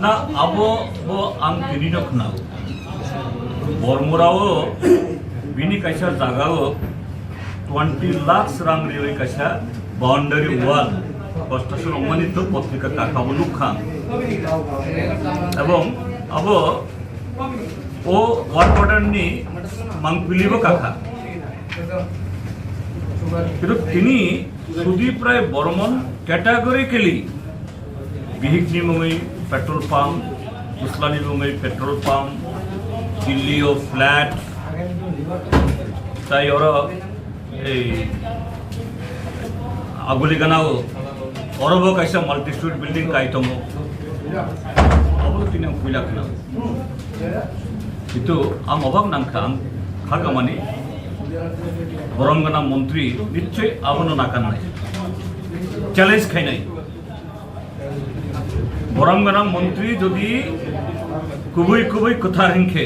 ना abo bo ang tininok na bormurao bini kaisa jagao 20 lakhs rang rioi kaisa boundary wall কষ্টসর অমানিত পত্রিকা কাকাবো লুখান এবং abo o war order ni mangpilibo kakha কিন্তু তিনি Sudip Roy Barman categorically বিহিগনি মুঙ্গই petrol pump উসলানি মুঙ্গই পেট্রোল পাম্প দিল্লি ও ফ্ল্যাট তাই ওরা এই আগুলিগানাও অরব কাইসা মাল্টি স্টোরি বিল্ডিং কাইতম অবলো তিনি কইলা খানা কিন্তু আম অভাব নাংখা আম খাগামানি বরংগানা মন্ত্রী নিশ্চয় আবনো নাকান নাই চ্যালেঞ্জ খাই নাই বরংগানা মন্ত্রী যদি কুবুই কুবুই কথা হিংখে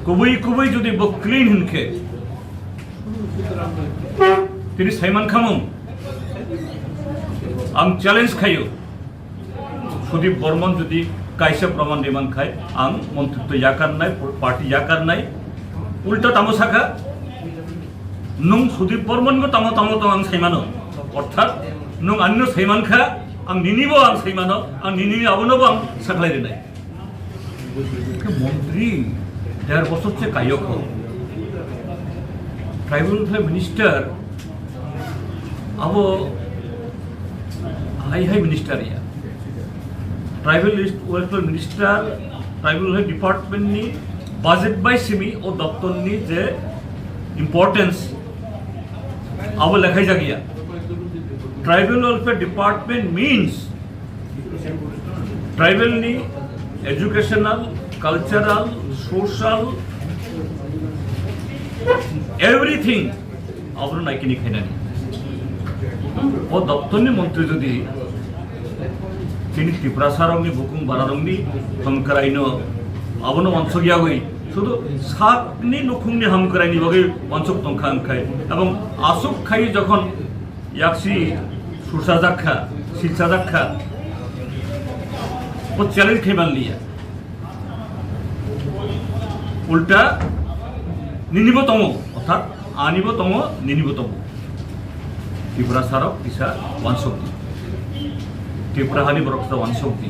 কুবুই কুবুই যদি বক্লিন হিংখে তিনি সাইমান খামুম आं चैलेंज खायो सुदीप बर्मन जुदि कायसा प्रमाण दिमान खाय आं मंत्रित्व याकारनाय पार्टी याकारनाय उल्टा तामसाखा नों सुदीप बर्मन को तामो तामो तो आं सैमानो अर्थात नों अन्य सैमानखा आं निनिबो आं सैमानो आं निनि आबनोबो आं साखलाय देनाय मंत्री 1.5 বছরছে कायक ट्राइबल मिनिस्टर अब हाई मिनिस्टर या tribal welfare minister tribal department नि बजेट बाय सिमी और दफ्तर नि जे इम्पोर्टेंस अब लेखाई जागिया tribal welfare department means tribal नि एजुकेशनल कल्चरल सोशल एवरीथिंग अब नाइकिनी खाइनानी ও দপ্তরনি মন্ত্রী যদি তিনি ত্রিপুরা সারংনি বুকুং বারারংনি হামকরাইনো আবনো অঞ্চগিয়া গই শুধু সাকনি নখুংনি হামকরাইনি বগে অঞ্চক তংখা খাই এবং আসুক খাই যখন ইয়াকসি সুরসাজাক্ষা শিলসাজাক্ষা ও চ্যালেঞ্জ খাইমান লিয়া উল্টা নিনিবতম অর্থাৎ আনিবতম নিনিবতম त्रिपुरा सारक इसा वन शक्ति त्रिपुरा हानि बरक वन शक्ति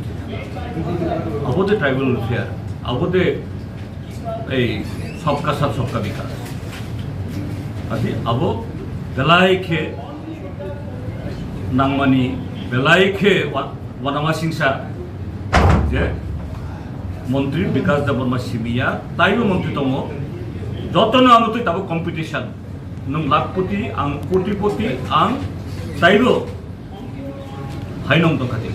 अबोदे ट्राइबल वेलफेयर अबोदे सबका साथ सबका विकास अति अबो बेलाइखे नांगमानी बेलाइखे वनामा सिंसा जे मंत्री विकास देबर्मा सिमिया ताइबो मंत्री दङ जतनो आमते ताबो कम्पिटिशन नों लाखपति आं कोटिपति आं ताइबो हाइनं दंखाति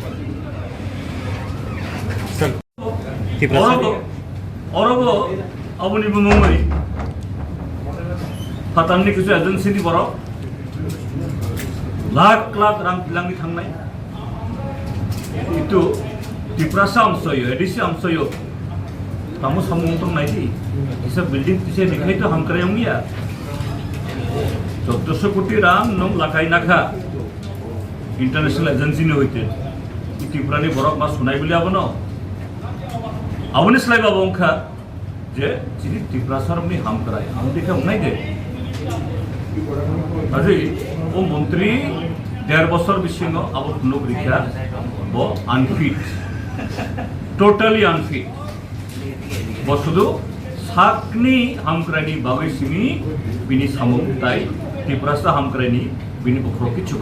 अरबो अबनि बुंगै फाताननि किसु एजेंसिनि बराव लाख लाख रां पिलांनि थांनाय इतु त्रिपुरासा आमसयो एडिसि आमसयो तामु सामुंतम नायदि इसा बिल्डिंग तिसे निखाय तो हामकरायंगिया 1400 কোটি রাং নং লাখাই নাখা ইন্টারন্যাশনাল এজেন্সি নি হইতে ত্রিপুরানি বরক মা শুনাই বলি আবন আবনি স্লাই বাবা অংখা যে যিনি ত্রিপুরা সরমনি হাম করায় আম দেখে উনাই দে আজি ও মন্ত্রী 1.5 বছর বিশিং আব লোক রিখা ব আনফিট টোটালি আনফিট বসুদু साकनी हामकरायनि बागै सिमी बिनि सामुं ताई त्रिपुरासा हामकरायनि बिनि बखरो किछु